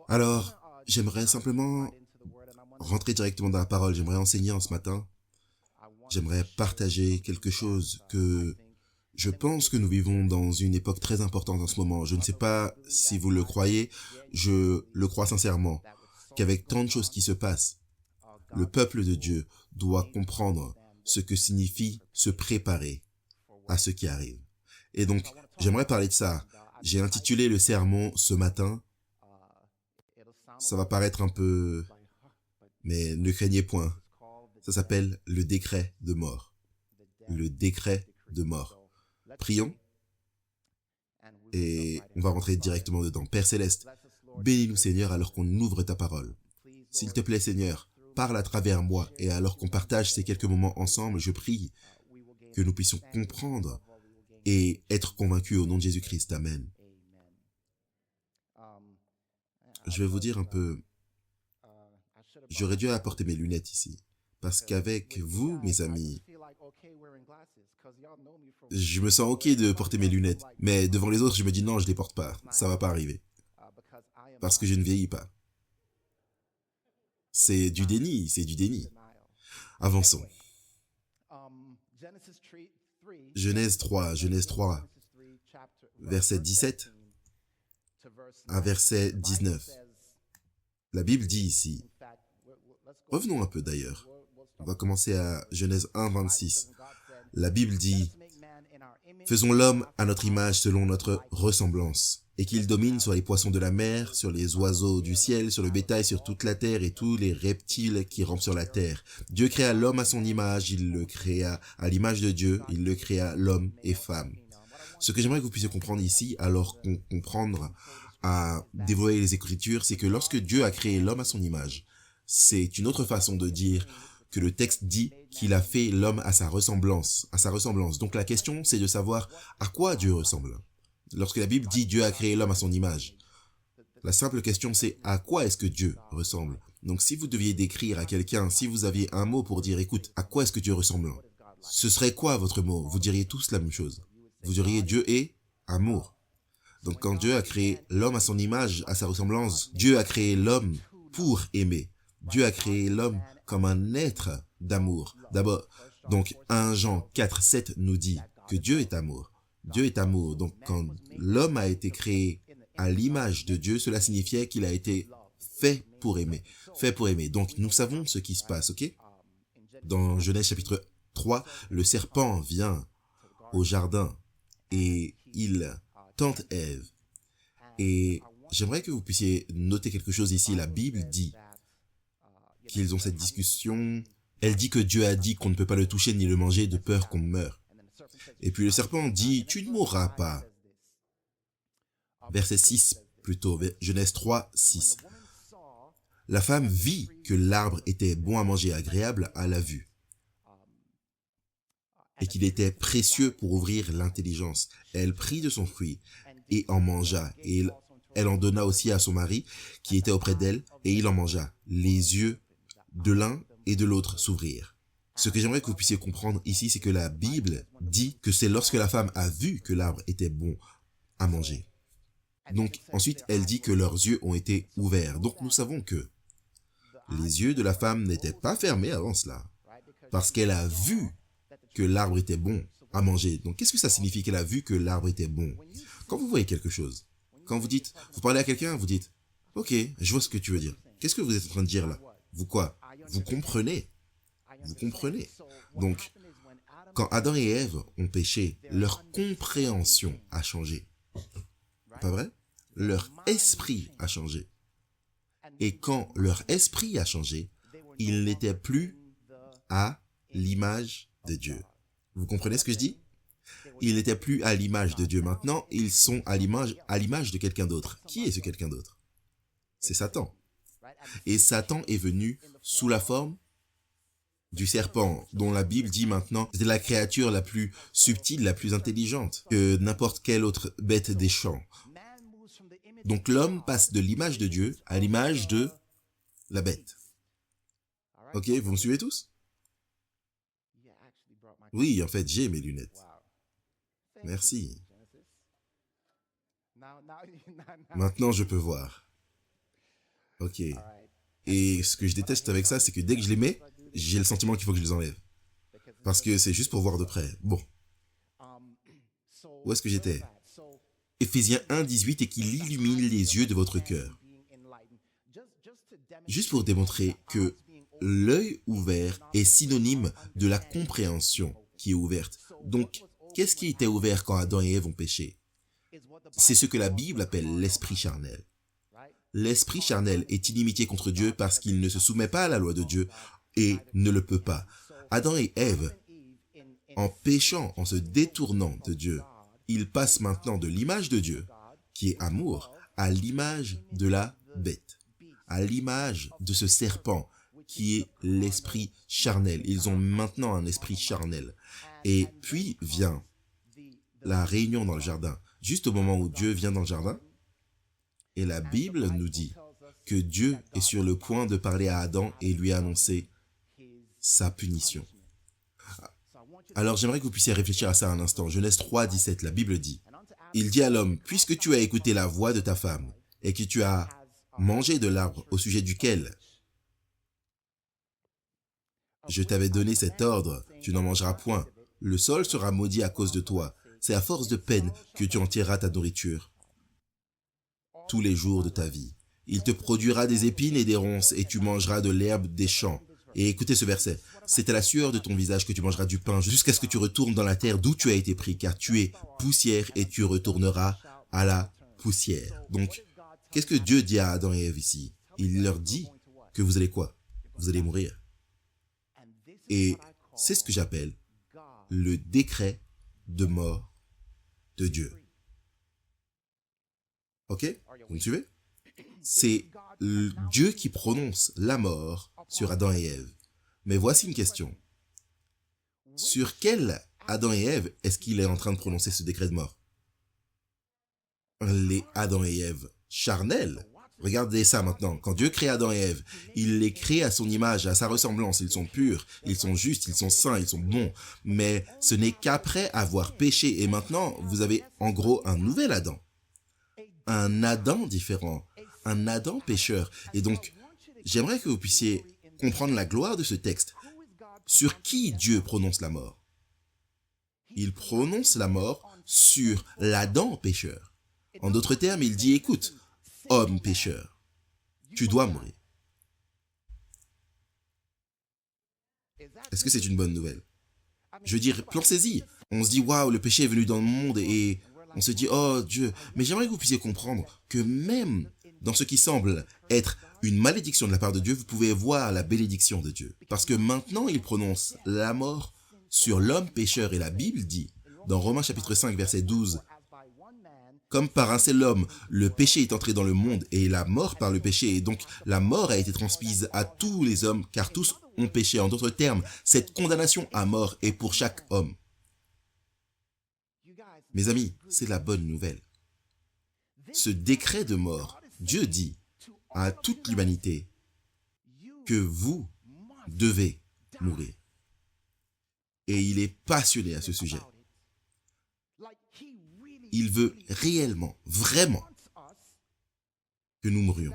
Alors, j'aimerais simplement rentrer directement dans la parole. J'aimerais enseigner en ce matin. J'aimerais partager quelque chose que je pense que nous vivons dans une époque très importante en ce moment. Je ne sais pas si vous le croyez, je le crois sincèrement, qu'avec tant de choses qui se passent, le peuple de Dieu doit comprendre ce que signifie se préparer à ce qui arrive. Et donc, j'aimerais parler de ça. J'ai intitulé le sermon ce matin. Ça va paraître un peu... mais ne craignez point. Ça s'appelle le décret de mort. Le décret de mort. Prions et on va rentrer directement dedans. Père Céleste, bénis-nous Seigneur alors qu'on ouvre ta parole. S'il te plaît Seigneur, parle à travers moi et alors qu'on partage ces quelques moments ensemble, je prie que nous puissions comprendre et être convaincus au nom de Jésus-Christ. Amen. Je vais vous dire un peu, j'aurais dû apporter mes lunettes ici. Parce qu'avec vous, mes amis, je me sens ok de porter mes lunettes. Mais devant les autres, je me dis non, je les porte pas. Ça va pas arriver. Parce que je ne vieillis pas. C'est du déni, c'est du déni. Avançons. Genèse 3, verset 17 à verset 19. La Bible dit ici, revenons un peu d'ailleurs. On va commencer à Genèse 1, 26. La Bible dit, faisons l'homme à notre image selon notre ressemblance, et qu'il domine sur les poissons de la mer, sur les oiseaux du ciel, sur le bétail, sur toute la terre et tous les reptiles qui rampent sur la terre. Dieu créa l'homme à son image, il le créa à l'image de Dieu, il le créa l'homme et femme. Ce que j'aimerais que vous puissiez comprendre ici, alors qu'on comprendre à dévoiler les Écritures, c'est que lorsque Dieu a créé l'homme à son image, c'est une autre façon de dire que le texte dit qu'il a fait l'homme à sa ressemblance, Donc la question, c'est de savoir à quoi Dieu ressemble. Lorsque la Bible dit Dieu a créé l'homme à son image, la simple question c'est à quoi est-ce que Dieu ressemble. Donc si vous deviez décrire à quelqu'un, si vous aviez un mot pour dire écoute, à quoi est-ce que Dieu ressemble, ce serait quoi votre mot? Vous diriez tous la même chose. Vous diriez Dieu est amour. Donc quand Dieu a créé l'homme à son image, à sa ressemblance, Dieu a créé l'homme pour aimer. Dieu a créé l'homme comme un être d'amour. D'abord, donc 1 Jean 4, 7 nous dit que Dieu est amour. Dieu est amour. Donc quand l'homme a été créé à l'image de Dieu, cela signifiait qu'il a été fait pour aimer. Fait pour aimer. Donc nous savons ce qui se passe, ok? Dans Genèse chapitre 3, le serpent vient au jardin et il tente Ève. Et j'aimerais que vous puissiez noter quelque chose ici. La Bible dit qu'ils ont cette discussion. Elle dit que Dieu a dit qu'on ne peut pas le toucher ni le manger de peur qu'on meure. Et puis le serpent dit, tu ne mourras pas. Verset 6 plutôt, Genèse 3, 6. La femme vit que l'arbre était bon à manger, agréable à la vue, et qu'il était précieux pour ouvrir l'intelligence. Elle prit de son fruit et en mangea, et elle en donna aussi à son mari qui était auprès d'elle, et il en mangea. Les yeux de l'un et de l'autre s'ouvrirent. Ce que j'aimerais que vous puissiez comprendre ici, c'est que la Bible dit que c'est lorsque la femme a vu que l'arbre était bon à manger. Donc ensuite, elle dit que leurs yeux ont été ouverts. Donc nous savons que les yeux de la femme n'étaient pas fermés avant cela, parce qu'elle a vu que l'arbre était bon à manger. Donc qu'est-ce que ça signifie qu'elle a vu que l'arbre était bon? Quand vous voyez quelque chose, quand vous dites, vous parlez à quelqu'un, vous dites, ok, je vois ce que tu veux dire. Qu'est-ce que vous êtes en train de dire là? Vous quoi? Vous comprenez. Vous comprenez. Donc, quand Adam et Ève ont péché, leur compréhension a changé. Pas vrai? Leur esprit a changé. Et quand leur esprit a changé, ils n'étaient plus à l'image de Dieu. Vous comprenez ce que je dis? Ils n'étaient plus à l'image de Dieu. Maintenant, ils sont à l'image de quelqu'un d'autre. Qui est ce quelqu'un d'autre? C'est Satan. Et Satan est venu sous la forme du serpent, dont la Bible dit maintenant c'est la créature la plus subtile, la plus intelligente que n'importe quelle autre bête des champs. Donc l'homme passe de l'image de Dieu à l'image de la bête. Ok, vous me suivez tous? Oui, en fait, j'ai mes lunettes. Merci. Maintenant, je peux voir. Ok. Et ce que je déteste avec ça, c'est que dès que je les mets, j'ai le sentiment qu'il faut que je les enlève. Parce que c'est juste pour voir de près. Bon, où est-ce que j'étais? Éphésiens 1:18 et qu'il illumine les yeux de votre cœur. Juste pour démontrer que l'œil ouvert est synonyme de la compréhension qui est ouverte. Donc, qu'est-ce qui était ouvert quand Adam et Ève ont péché? C'est ce que la Bible appelle l'esprit charnel. L'esprit charnel est inimitié contre Dieu parce qu'il ne se soumet pas à la loi de Dieu et ne le peut pas. Adam et Ève, en péchant, en se détournant de Dieu, ils passent maintenant de l'image de Dieu, qui est amour, à l'image de la bête, à l'image de ce serpent, qui est l'esprit charnel. Ils ont maintenant un esprit charnel. Et puis vient la réunion dans le jardin. Juste au moment où Dieu vient dans le jardin, et la Bible nous dit que Dieu est sur le point de parler à Adam et lui annoncer sa punition. Alors j'aimerais que vous puissiez réfléchir à ça un instant. Genèse 3:17, la Bible dit, il dit à l'homme, puisque tu as écouté la voix de ta femme et que tu as mangé de l'arbre au sujet duquel je t'avais donné cet ordre, tu n'en mangeras point. Le sol sera maudit à cause de toi. C'est à force de peine que tu en tireras ta nourriture tous les jours de ta vie. Il te produira des épines et des ronces et tu mangeras de l'herbe des champs. Et écoutez ce verset. C'est à la sueur de ton visage que tu mangeras du pain jusqu'à ce que tu retournes dans la terre d'où tu as été pris, car tu es poussière et tu retourneras à la poussière. Donc, qu'est-ce que Dieu dit à Adam et Ève ici? Il leur dit que vous allez quoi? Vous allez mourir. Et c'est ce que j'appelle le décret de mort de Dieu. Ok? Vous me suivez? C'est Dieu qui prononce la mort sur Adam et Ève. Mais voici une question. Sur quel Adam et Ève est-ce qu'il est en train de prononcer ce décret de mort? Les Adam et Ève charnels. Regardez ça maintenant. Quand Dieu crée Adam et Ève, il les crée à son image, à sa ressemblance. Ils sont purs, ils sont justes, ils sont saints, ils sont bons. Mais ce n'est qu'après avoir péché. Et maintenant, vous avez en gros un nouvel Adam. Un Adam différent. Un Adam pécheur. Et donc, j'aimerais que vous puissiez comprendre la gloire de ce texte. Sur qui Dieu prononce la mort? Il prononce la mort sur l'Adam pécheur. En d'autres termes, il dit, écoute, homme pécheur, tu dois mourir. Est-ce que c'est une bonne nouvelle? Je veux dire, pensez-y. On se dit, waouh, le péché est venu dans le monde et on se dit, oh Dieu. Mais j'aimerais que vous puissiez comprendre que même dans ce qui semble être une malédiction de la part de Dieu, vous pouvez voir la bénédiction de Dieu. Parce que maintenant, il prononce la mort sur l'homme pécheur. Et la Bible dit, dans Romains chapitre 5, verset 12, comme par un seul homme, le péché est entré dans le monde et la mort par le péché. Et donc, la mort a été transmise à tous les hommes, car tous ont péché. En d'autres termes, cette condamnation à mort est pour chaque homme. Mes amis, c'est la bonne nouvelle. Ce décret de mort, Dieu dit à toute l'humanité que vous devez mourir. Et il est passionné à ce sujet. Il veut réellement, vraiment, que nous mourions.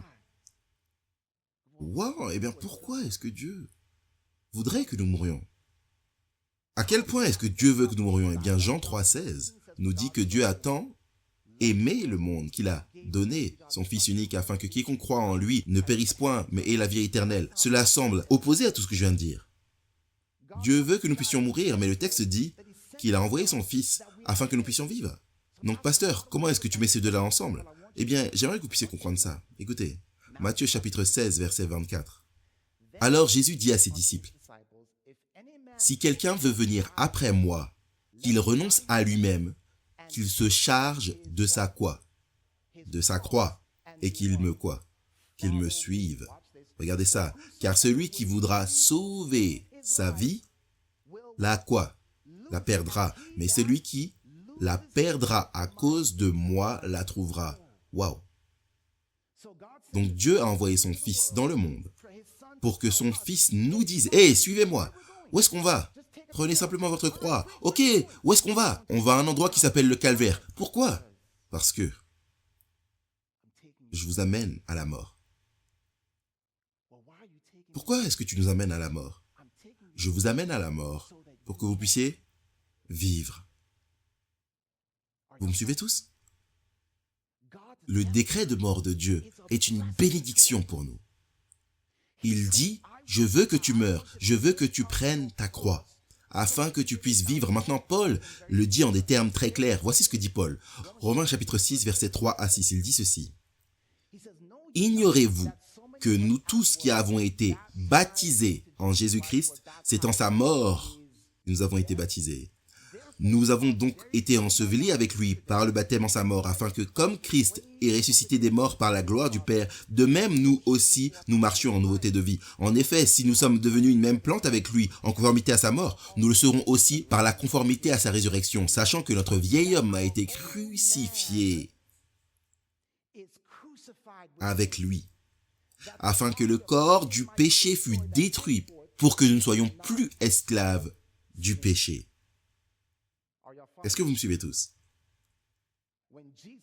Wow, eh bien pourquoi est-ce que Dieu voudrait que nous mourions? À quel point est-ce que Dieu veut que nous mourions? Eh bien Jean 3,16 nous dit que Dieu a tant aimé le monde qu'il a donné son Fils unique afin que quiconque croit en lui ne périsse point, mais ait la vie éternelle. Cela semble opposé à tout ce que je viens de dire. Dieu veut que nous puissions mourir, mais le texte dit qu'il a envoyé son Fils afin que nous puissions vivre. Donc, pasteur, comment est-ce que tu mets ces deux-là ensemble? Eh bien, j'aimerais que vous puissiez comprendre ça. Écoutez, Matthieu chapitre 16, verset 24. Alors Jésus dit à ses disciples, « Si quelqu'un veut venir après moi, qu'il renonce à lui-même, qu'il se charge de sa quoi? De sa croix, et qu'il me quoi? Qu'il me suive. » Regardez ça. Car celui qui voudra sauver sa vie, la quoi? La perdra. Mais celui qui la perdra à cause de moi la trouvera. Waouh! Donc Dieu a envoyé son Fils dans le monde pour que son Fils nous dise, « Hé, suivez-moi! Où est-ce qu'on va? Prenez simplement votre croix. Ok, où est-ce qu'on va? On va à un endroit qui s'appelle le calvaire. Pourquoi? Parce que je vous amène à la mort. Pourquoi est-ce que tu nous amènes à la mort? Je vous amène à la mort pour que vous puissiez vivre. Vous me suivez tous? Le décret de mort de Dieu est une bénédiction pour nous. Il dit, je veux que tu meures, je veux que tu prennes ta croix, afin que tu puisses vivre. Maintenant, Paul le dit en des termes très clairs. Voici ce que dit Paul. Romains chapitre 6, versets 3 à 6, il dit ceci. Ignorez-vous que nous tous qui avons été baptisés en Jésus-Christ, c'est en sa mort que nous avons été baptisés. Nous avons donc été ensevelis avec lui par le baptême en sa mort, afin que comme Christ est ressuscité des morts par la gloire du Père, de même nous aussi, nous marchions en nouveauté de vie. En effet, si nous sommes devenus une même plante avec lui, en conformité à sa mort, nous le serons aussi par la conformité à sa résurrection, sachant que notre vieil homme a été crucifié avec lui, afin que le corps du péché fût détruit, pour que nous ne soyons plus esclaves du péché. Est-ce que vous me suivez tous?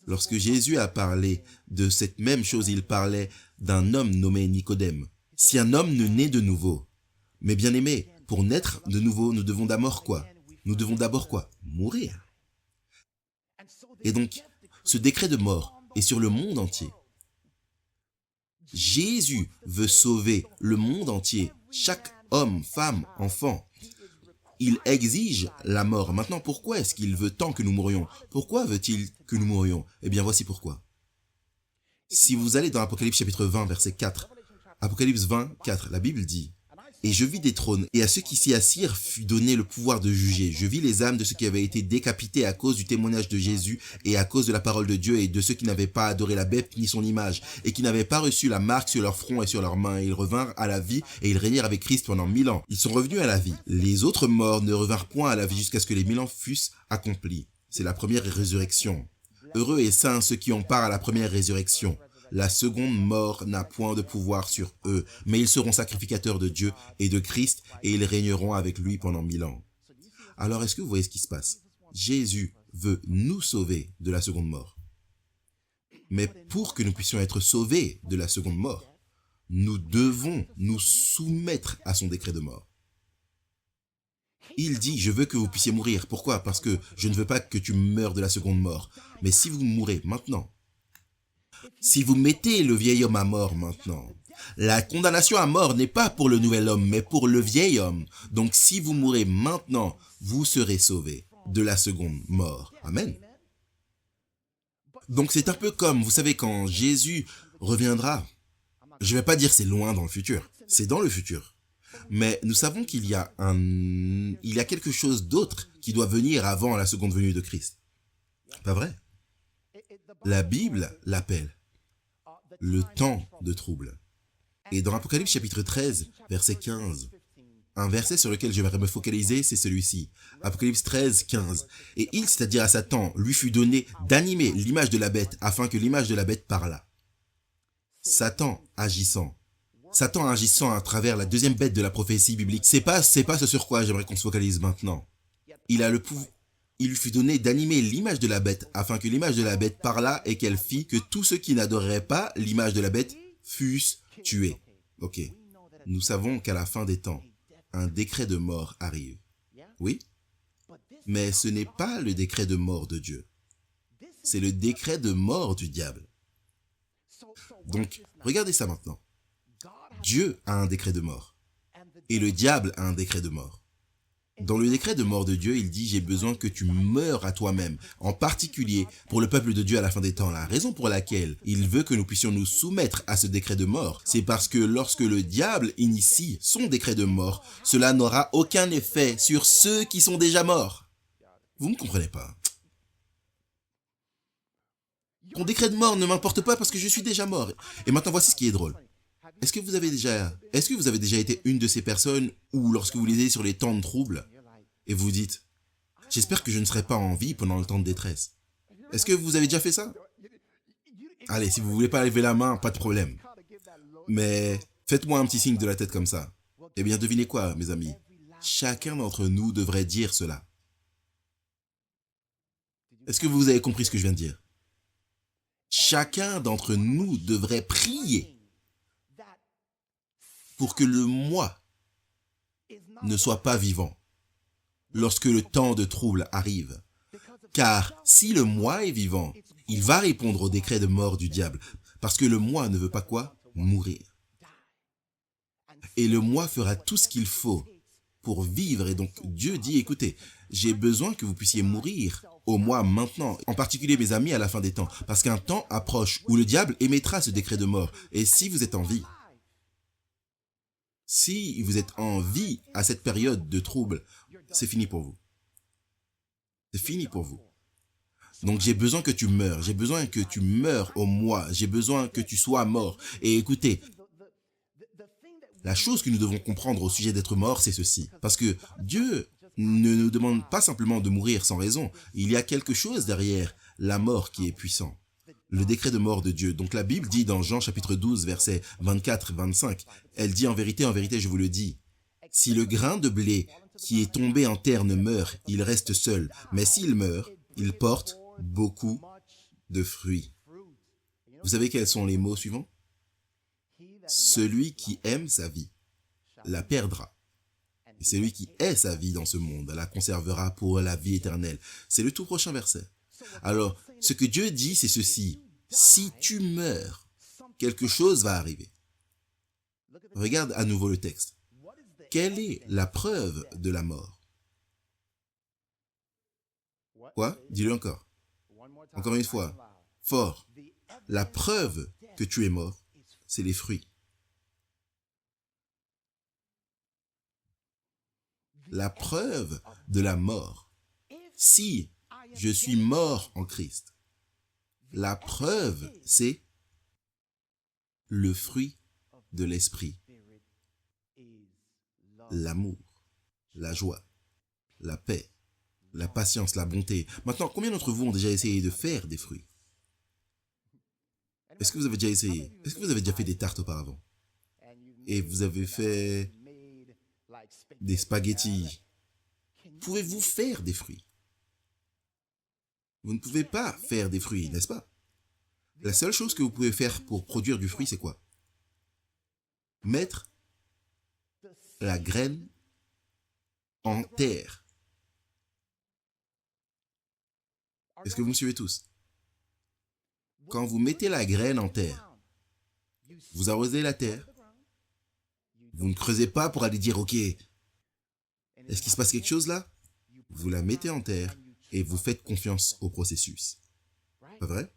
Lorsque Jésus a parlé de cette même chose, il parlait d'un homme nommé Nicodème. Si un homme ne naît de nouveau, mais bien aimé, pour naître de nouveau, nous devons d'abord quoi? Nous devons d'abord quoi? Mourir. Et donc, ce décret de mort est sur le monde entier. Jésus veut sauver le monde entier, chaque homme, femme, enfant. Il exige la mort. Maintenant, pourquoi est-ce qu'il veut tant que nous mourions? Pourquoi veut-il que nous mourions? Eh bien, voici pourquoi. Si vous allez dans Apocalypse chapitre 20, verset 4, Apocalypse 20, 4, la Bible dit « Et je vis des trônes, et à ceux qui s'y assirent fut donné le pouvoir de juger. Je vis les âmes de ceux qui avaient été décapités à cause du témoignage de Jésus et à cause de la parole de Dieu, et de ceux qui n'avaient pas adoré la bête ni son image, et qui n'avaient pas reçu la marque sur leur front et sur leurs mains. Et ils revinrent à la vie, et ils régnèrent avec Christ pendant 1000 ans. Ils sont revenus à la vie. Les autres morts ne revinrent point à la vie jusqu'à ce que les 1000 ans fussent accomplis. » C'est la première résurrection. Heureux et saints ceux qui ont part à la première résurrection. La seconde mort n'a point de pouvoir sur eux, mais ils seront sacrificateurs de Dieu et de Christ, et ils régneront avec lui pendant 1000 ans. Alors, est-ce que vous voyez ce qui se passe? Jésus veut nous sauver de la seconde mort. Mais pour que nous puissions être sauvés de la seconde mort, nous devons nous soumettre à son décret de mort. Il dit, je veux que vous puissiez mourir. Pourquoi? Parce que je ne veux pas que tu meures de la seconde mort. Mais si vous mourrez maintenant, si vous mettez le vieil homme à mort maintenant, la condamnation à mort n'est pas pour le nouvel homme, mais pour le vieil homme. Donc si vous mourrez maintenant, vous serez sauvés de la seconde mort. Amen. Donc c'est un peu comme, vous savez, quand Jésus reviendra, je ne vais pas dire c'est loin dans le futur, c'est dans le futur. Mais nous savons qu'il y a quelque chose d'autre qui doit venir avant la seconde venue de Christ. Pas vrai? La Bible l'appelle le temps de trouble. Et dans Apocalypse chapitre 13, verset 15, un verset sur lequel je vais me focaliser, c'est celui-ci. Apocalypse 13, 15. Et il, c'est-à-dire à Satan, lui fut donné d'animer l'image de la bête, afin que l'image de la bête parlât. Satan agissant à travers la deuxième bête de la prophétie biblique. C'est pas ce sur quoi j'aimerais qu'on se focalise maintenant. Il lui fut donné d'animer l'image de la bête, afin que l'image de la bête parlât et qu'elle fit que tous ceux qui n'adoreraient pas l'image de la bête fussent tués. Ok. Nous savons qu'à la fin des temps, un décret de mort arrive. Oui? Mais ce n'est pas le décret de mort de Dieu. C'est le décret de mort du diable. Donc, regardez ça maintenant. Dieu a un décret de mort. Et le diable a un décret de mort. Dans le décret de mort de Dieu, il dit « J'ai besoin que tu meures à toi-même », en particulier pour le peuple de Dieu à la fin des temps. La raison pour laquelle il veut que nous puissions nous soumettre à ce décret de mort, c'est parce que lorsque le diable initie son décret de mort, cela n'aura aucun effet sur ceux qui sont déjà morts. Vous ne comprenez pas. Ton décret de mort ne m'importe pas parce que je suis déjà mort. Et maintenant, voici ce qui est drôle. Est-ce que vous avez déjà été une de ces personnes où, lorsque vous lisez sur les temps de trouble, et vous dites « J'espère que je ne serai pas en vie pendant le temps de détresse ». Est-ce que vous avez déjà fait ça? Allez, si vous ne voulez pas lever la main, pas de problème. Mais faites-moi un petit signe de la tête comme ça. Eh bien, devinez quoi, mes amis? Chacun d'entre nous devrait dire cela. Est-ce que vous avez compris ce que je viens de dire? Chacun d'entre nous devrait prier pour que le moi ne soit pas vivant lorsque le temps de trouble arrive. Car si le moi est vivant, il va répondre au décret de mort du diable, parce que le moi ne veut pas quoi? Mourir. Et le moi fera tout ce qu'il faut pour vivre. Et donc Dieu dit, écoutez, j'ai besoin que vous puissiez mourir au moi maintenant, en particulier mes amis à la fin des temps, parce qu'un temps approche où le diable émettra ce décret de mort. Et si vous êtes en vie, si vous êtes en vie à cette période de trouble, c'est fini pour vous. C'est fini pour vous. Donc j'ai besoin que tu meurs, j'ai besoin que tu meurs au moi, j'ai besoin que tu sois mort. Et écoutez, la chose que nous devons comprendre au sujet d'être mort, c'est ceci. Parce que Dieu ne nous demande pas simplement de mourir sans raison. Il y a quelque chose derrière la mort qui est puissant. Le décret de mort de Dieu. Donc la Bible dit dans Jean chapitre 12, versets 24-25, elle dit en vérité, je vous le dis, si le grain de blé qui est tombé en terre ne meurt, il reste seul. Mais s'il meurt, il porte beaucoup de fruits. Vous savez quels sont les mots suivants? Celui qui aime sa vie la perdra. Et celui qui hait sa vie dans ce monde la conservera pour la vie éternelle. C'est le tout prochain verset. Alors, ce que Dieu dit, c'est ceci. Si tu meurs, quelque chose va arriver. Regarde à nouveau le texte. Quelle est la preuve de la mort? Quoi? Dis-le encore. Encore une fois. Fort. La preuve que tu es mort, c'est les fruits. La preuve de la mort. Si je suis mort en Christ, la preuve, c'est le fruit de l'esprit. L'amour, la joie, la paix, la patience, la bonté. Maintenant, combien d'entre vous ont déjà essayé de faire des fruits? Est-ce que vous avez déjà essayé? Est-ce que vous avez déjà fait des tartes auparavant? Et vous avez fait des spaghettis? Pouvez-vous faire des fruits? Vous ne pouvez pas faire des fruits, n'est-ce pas? La seule chose que vous pouvez faire pour produire du fruit, c'est quoi? Mettre la graine en terre. Est-ce que vous me suivez tous? Quand vous mettez la graine en terre, vous arrosez la terre, vous ne creusez pas pour aller dire, ok, est-ce qu'il se passe quelque chose là? Vous la mettez en terre et vous faites confiance au processus. Pas vrai?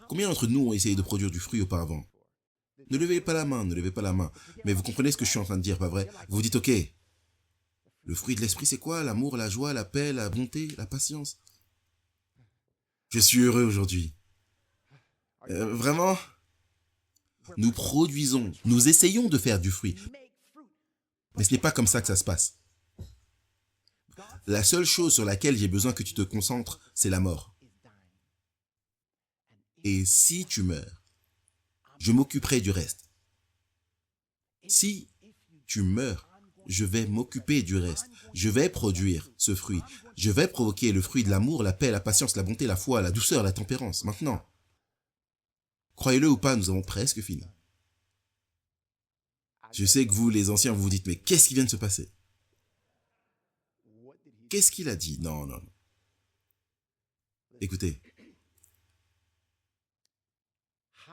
Combien d'entre nous ont essayé de produire du fruit auparavant? Ne levez pas la main, ne levez pas la main. Mais vous comprenez ce que je suis en train de dire, pas vrai? Vous dites, ok, le fruit de l'esprit, c'est quoi? L'amour, la joie, la paix, la bonté, la patience. Je suis heureux aujourd'hui. Vraiment? Nous produisons, nous essayons de faire du fruit. Mais ce n'est pas comme ça que ça se passe. La seule chose sur laquelle j'ai besoin que tu te concentres, c'est la mort. Et si tu meurs, je m'occuperai du reste. Si tu meurs, je vais m'occuper du reste. Je vais produire ce fruit. Je vais provoquer le fruit de l'amour, la paix, la patience, la bonté, la foi, la douceur, la tempérance. Maintenant, croyez-le ou pas, nous avons presque fini. Je sais que vous, les anciens, vous vous dites, mais qu'est-ce qui vient de se passer? Qu'est-ce qu'il a dit? Non, non. Écoutez,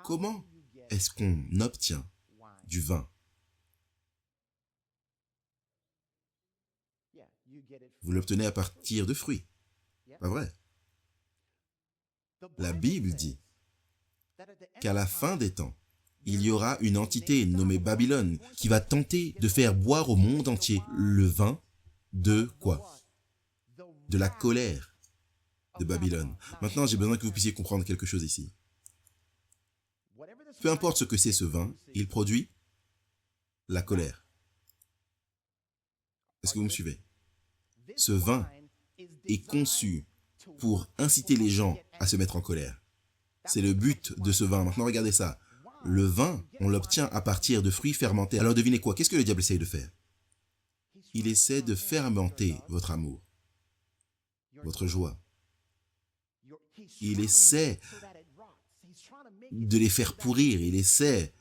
comment est-ce qu'on obtient du vin? Vous l'obtenez à partir de fruits. Pas vrai? La Bible dit qu'à la fin des temps, il y aura une entité nommée Babylone qui va tenter de faire boire au monde entier le vin de quoi? De la colère de Babylone. Maintenant, j'ai besoin que vous puissiez comprendre quelque chose ici. Peu importe ce que c'est ce vin, il produit la colère. Est-ce que vous me suivez? Ce vin est conçu pour inciter les gens à se mettre en colère. C'est le but de ce vin. Maintenant, regardez ça. Le vin, on l'obtient à partir de fruits fermentés. Alors devinez quoi? Qu'est-ce que le diable essaye de faire? Il essaie de fermenter votre amour, votre joie. Il essaie de les faire pourrir. Il essaie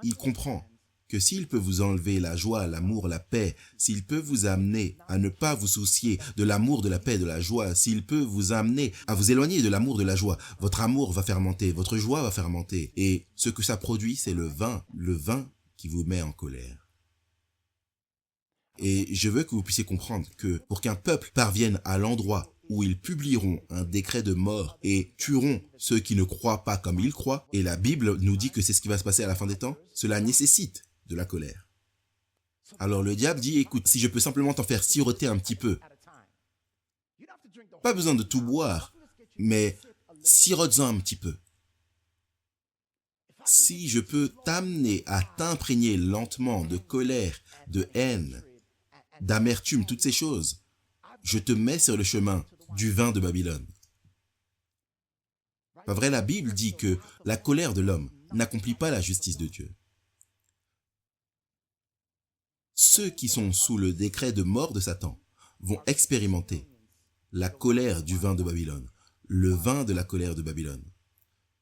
il comprend que s'il peut vous enlever la joie, l'amour, la paix, s'il peut vous amener à ne pas vous soucier de l'amour, de la paix, de la joie, s'il peut vous amener à vous éloigner de l'amour, de la joie, votre amour va fermenter, votre joie va fermenter. Et ce que ça produit, c'est le vin qui vous met en colère. Et je veux que vous puissiez comprendre que pour qu'un peuple parvienne à l'endroit où ils publieront un décret de mort et tueront ceux qui ne croient pas comme ils croient, et la Bible nous dit que c'est ce qui va se passer à la fin des temps, cela nécessite de la colère. Alors le diable dit, écoute, si je peux simplement t'en faire siroter un petit peu, pas besoin de tout boire, mais sirote-en un petit peu. Si je peux t'amener à t'imprégner lentement de colère, de haine, d'amertume, toutes ces choses, je te mets sur le chemin du vin de Babylone. Pas vrai, la Bible dit que la colère de l'homme n'accomplit pas la justice de Dieu. Ceux qui sont sous le décret de mort de Satan vont expérimenter la colère du vin de Babylone, le vin de la colère de Babylone.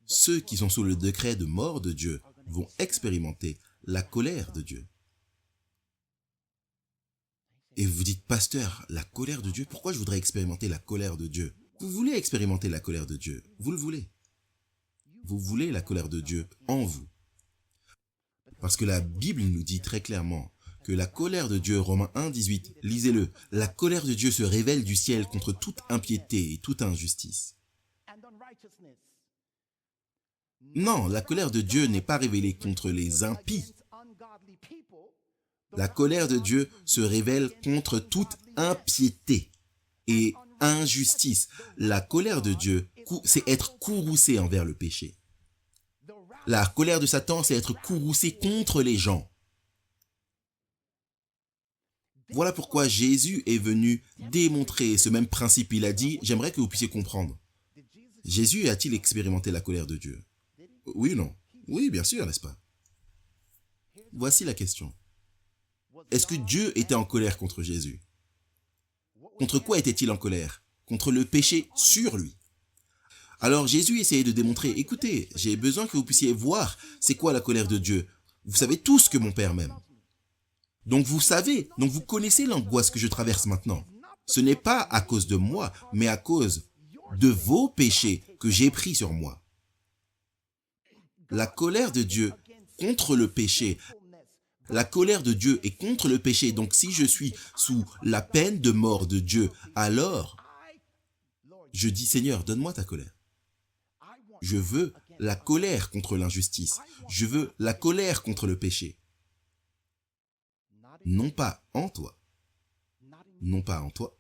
Ceux qui sont sous le décret de mort de Dieu vont expérimenter la colère de Dieu. Et vous dites, pasteur, la colère de Dieu, pourquoi je voudrais expérimenter la colère de Dieu? Vous voulez expérimenter la colère de Dieu, vous le voulez. Vous voulez la colère de Dieu en vous. Parce que la Bible nous dit très clairement que la colère de Dieu, Romains 1, 18, lisez-le, la colère de Dieu se révèle du ciel contre toute impiété et toute injustice. Non, la colère de Dieu n'est pas révélée contre les impies. La colère de Dieu se révèle contre toute impiété et injustice. La colère de Dieu, c'est être courroucé envers le péché. La colère de Satan, c'est être courroucé contre les gens. Voilà pourquoi Jésus est venu démontrer ce même principe. Il a dit, j'aimerais que vous puissiez comprendre. Jésus a-t-il expérimenté la colère de Dieu? Oui ou non? Oui, bien sûr, n'est-ce pas? Voici la question. Est-ce que Dieu était en colère contre Jésus? Contre quoi était-il en colère? Contre le péché sur lui. Alors Jésus essayait de démontrer, écoutez, j'ai besoin que vous puissiez voir c'est quoi la colère de Dieu. Vous savez tout ce que mon Père m'aime. Donc vous savez, donc vous connaissez l'angoisse que je traverse maintenant. Ce n'est pas à cause de moi, mais à cause de vos péchés que j'ai pris sur moi. La colère de Dieu contre le péché. La colère de Dieu est contre le péché. Donc si je suis sous la peine de mort de Dieu, alors je dis, Seigneur, donne-moi ta colère. Je veux la colère contre l'injustice. Je veux la colère contre le péché. Non pas en toi. Non pas en toi,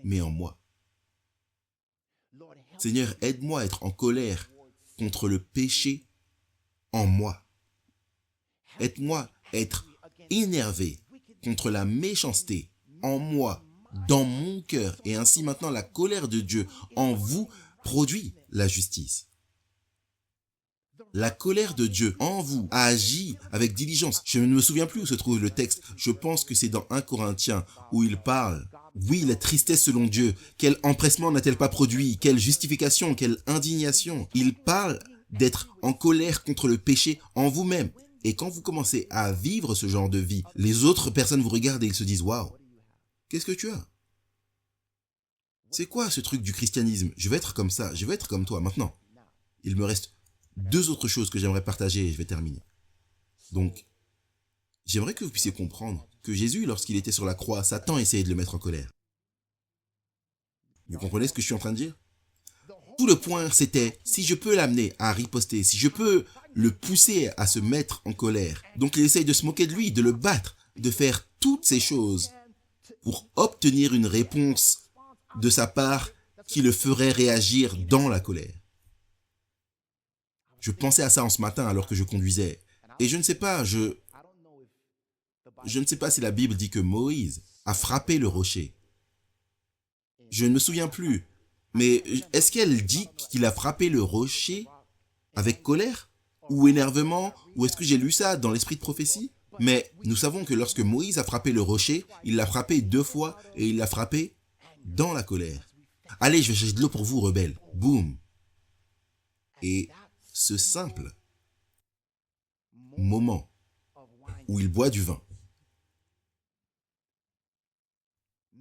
mais en moi. Seigneur, aide-moi à être en colère contre le péché en moi. Aide-moi à être énervé contre la méchanceté en moi, dans mon cœur. Et ainsi maintenant, la colère de Dieu en vous produit la justice. La colère de Dieu en vous agit avec diligence. Je ne me souviens plus où se trouve le texte. Je pense que c'est dans 1 Corinthiens où il parle. Oui, la tristesse selon Dieu. Quel empressement n'a-t-elle pas produit? Quelle justification, quelle indignation. Il parle d'être en colère contre le péché en vous-même. Et quand vous commencez à vivre ce genre de vie, les autres personnes vous regardent et ils se disent « Waouh, qu'est-ce que tu as? C'est quoi ce truc du christianisme? Je vais être comme ça, je vais être comme toi maintenant. » Il me reste 2 autres choses que j'aimerais partager et je vais terminer. Donc, j'aimerais que vous puissiez comprendre que Jésus, lorsqu'il était sur la croix, Satan essayait de le mettre en colère. Vous comprenez ce que je suis en train de dire? Tout le point, c'était, si je peux l'amener à riposter, si je peux le pousser à se mettre en colère. Donc, il essaye de se moquer de lui, de le battre, de faire toutes ces choses pour obtenir une réponse de sa part qui le ferait réagir dans la colère. Je pensais à ça en ce matin alors que je conduisais. Et je ne sais pas, je ne sais pas si la Bible dit que Moïse a frappé le rocher. Je ne me souviens plus. Mais est-ce qu'elle dit qu'il a frappé le rocher avec colère? Ou énervement? Ou est-ce que j'ai lu ça dans l'esprit de prophétie? Mais nous savons que lorsque Moïse a frappé le rocher, il l'a frappé 2 fois et il l'a frappé dans la colère. Allez, je vais chercher de l'eau pour vous, rebelles. Boum. Et ce simple moment où il boit du vin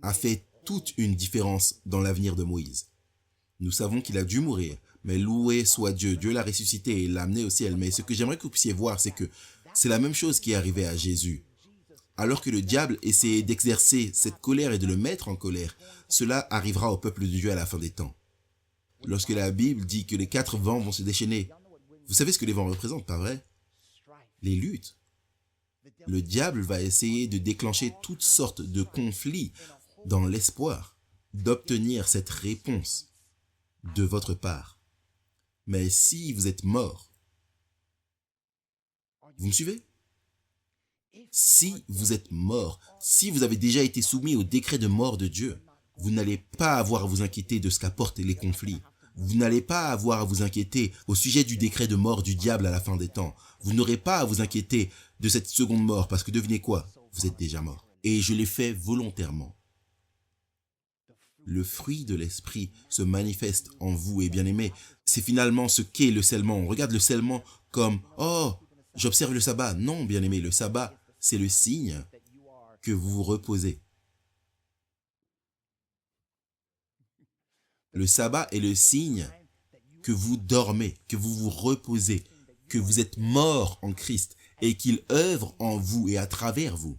a fait toute une différence dans l'avenir de Moïse. Nous savons qu'il a dû mourir, mais loué soit Dieu. Dieu l'a ressuscité et l'a amené au ciel. Mais ce que j'aimerais que vous puissiez voir, c'est que c'est la même chose qui est arrivée à Jésus. Alors que le diable essayait d'exercer cette colère et de le mettre en colère, cela arrivera au peuple de Dieu à la fin des temps. Lorsque la Bible dit que les 4 vents vont se déchaîner, vous savez ce que les vents représentent, pas vrai? Les luttes. Le diable va essayer de déclencher toutes sortes de conflits dans l'espoir d'obtenir cette réponse de votre part. Mais si vous êtes mort, vous me suivez? Si vous êtes mort, si vous avez déjà été soumis au décret de mort de Dieu, vous n'allez pas avoir à vous inquiéter de ce qu'apportent les conflits. Vous n'allez pas avoir à vous inquiéter au sujet du décret de mort du diable à la fin des temps. Vous n'aurez pas à vous inquiéter de cette seconde mort parce que devinez quoi? Vous êtes déjà mort. Et je l'ai fait volontairement. Le fruit de l'esprit se manifeste en vous et bien aimé, c'est finalement ce qu'est le scellement. On regarde le scellement comme « Oh, j'observe le sabbat ». Non, bien aimé, le sabbat, c'est le signe que vous vous reposez. Le sabbat est le signe que vous dormez, que vous vous reposez, que vous êtes mort en Christ et qu'il œuvre en vous et à travers vous.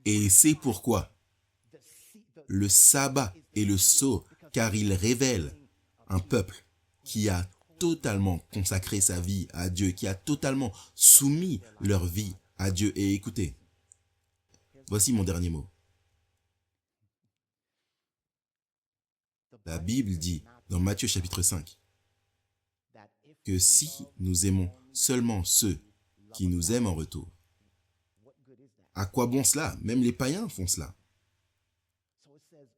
Et c'est pourquoi le sabbat est le sceau, car il révèle un peuple qui a totalement consacré sa vie à Dieu, qui a totalement soumis leur vie à Dieu. Et écoutez, voici mon dernier mot. La Bible dit dans Matthieu chapitre 5 que si nous aimons seulement ceux qui nous aiment en retour, à quoi bon cela? Même les païens font cela.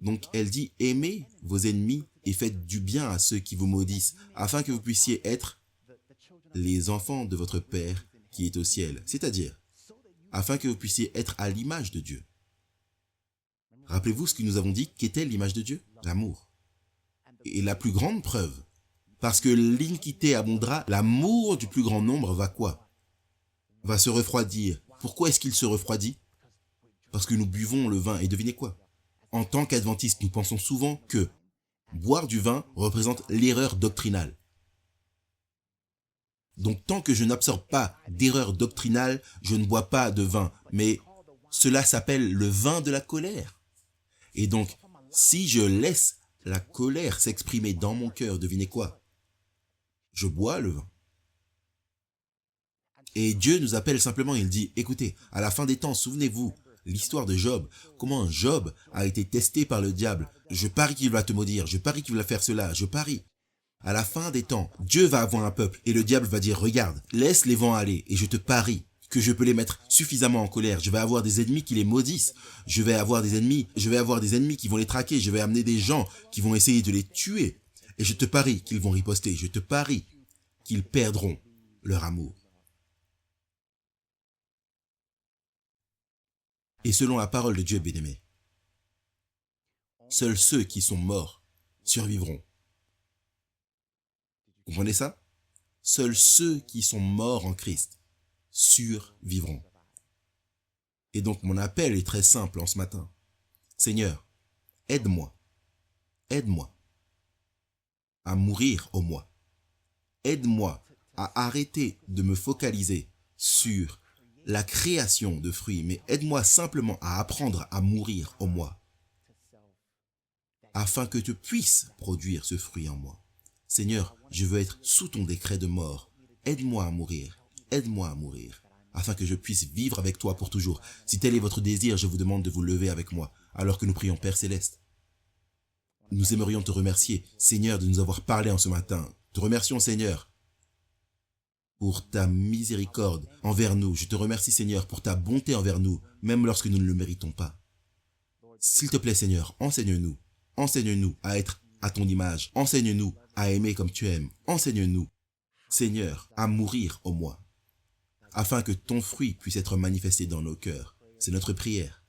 Donc elle dit, aimez vos ennemis et faites du bien à ceux qui vous maudissent, afin que vous puissiez être les enfants de votre Père qui est au ciel. C'est-à-dire, afin que vous puissiez être à l'image de Dieu. Rappelez-vous ce que nous avons dit, qu'était l'image de Dieu? L'amour. Et la plus grande preuve, parce que l'iniquité abondera, l'amour du plus grand nombre va quoi? Va se refroidir. Pourquoi est-ce qu'il se refroidit? Parce que nous buvons le vin. Et devinez quoi? En tant qu'adventistes, nous pensons souvent que boire du vin représente l'erreur doctrinale. Donc tant que je n'absorbe pas d'erreur doctrinale, je ne bois pas de vin. Mais cela s'appelle le vin de la colère. Et donc, si je laisse la colère s'exprimer dans mon cœur, devinez quoi? Je bois le vin. Et Dieu nous appelle simplement, il dit, écoutez, à la fin des temps, souvenez-vous, l'histoire de Job, comment Job a été testé par le diable. Je parie qu'il va te maudire, je parie qu'il va faire cela, je parie. À la fin des temps, Dieu va avoir un peuple et le diable va dire, regarde, laisse les vents aller et je te parie que je peux les mettre suffisamment en colère. Je vais avoir des ennemis qui les maudissent. Je vais avoir des ennemis qui vont les traquer. Je vais amener des gens qui vont essayer de les tuer. Et je te parie qu'ils vont riposter. Je te parie qu'ils perdront leur amour. Et selon la parole de Dieu, bien-aimé, seuls ceux qui sont morts survivront. Vous comprenez ça? Seuls ceux qui sont morts en Christ survivront. Et donc mon appel est très simple en ce matin. Seigneur, aide-moi à mourir au moi. Aide-moi à arrêter de me focaliser sur la création de fruits, mais aide-moi simplement à apprendre à mourir au moi, afin que tu puisses produire ce fruit en moi. Seigneur, je veux être sous ton décret de mort. Aide-moi à mourir, afin que je puisse vivre avec toi pour toujours. Si tel est votre désir, je vous demande de vous lever avec moi, alors que nous prions Père Céleste. Nous aimerions te remercier, Seigneur, de nous avoir parlé en ce matin. Te remercions, Seigneur, pour ta miséricorde envers nous. Je te remercie, Seigneur, pour ta bonté envers nous, même lorsque nous ne le méritons pas. S'il te plaît, Seigneur, enseigne-nous. Enseigne-nous à être à ton image. Enseigne-nous à aimer comme tu aimes. Enseigne-nous, Seigneur, à mourir au moi, afin que ton fruit puisse être manifesté dans nos cœurs. C'est notre prière.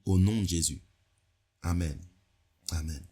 Au nom de Jésus. Amen. Amen.